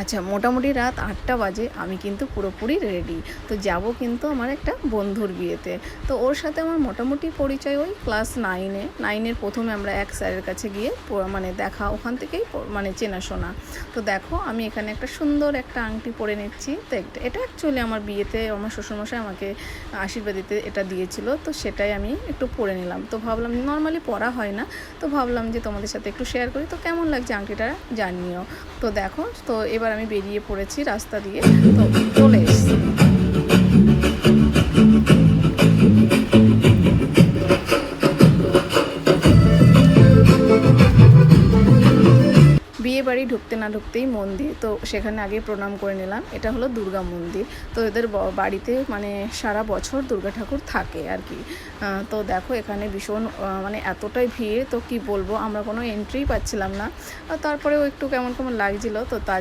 আচ্ছা, মোটামুটি রাত ৮টা বাজে, আমি কিন্তু পুরোপুরি রেডি। তো যাব কিন্তু আমার একটা বন্ধুর বিয়েতে। তো ওর সাথে আমার মোটামুটি পরিচয় ওই ক্লাস 9-এ। 9-এর ১ম আমরা এক স্যারের কাছে গিয়ে মানে দেখা, ওখান থেকেই মানে চেনাশোনা। তো দেখো আমি এখানে একটা সুন্দর একটা আংটি পরে নিচ্ছি। তো এটা অ্যাকচুয়ালি আমার বিয়েতে আমার শ্বশুরমশাই আমাকে আশীর্বাদ দিতে এটা দিয়েছিল। তো সেটাই আমি একটু পরে নিলাম। তো ভাবলাম নর্মালি পরা হয় না। তো ভাবলাম যে তোমাদের সাথে একটু শেয়ার করি। তো কেমন লাগছে আংটিটা জানিও। তো দেখো, তো এবার আমি বেরিয়ে পড়েছি রাস্তা দিয়ে। তো চলে এসেছি। বিয়ে বাড়ি ঢুকতে না ঢুকতেই মন্দির, তো সেখানে আগে প্রণাম করে নিলাম। এটা হলো দুর্গা মন্দির। তো এদের বাড়িতে মানে সারা বছর দুর্গা ঠাকুর থাকে আর কি। তো দেখো এখানে ভীষণ মানে এতটাই ভিড়, তো কি বলবো, আমরা কোনো এন্ট্রিই পাচ্ছিলাম না। তারপরেও একটু কেমন কেমন লাগছিলো। তো তার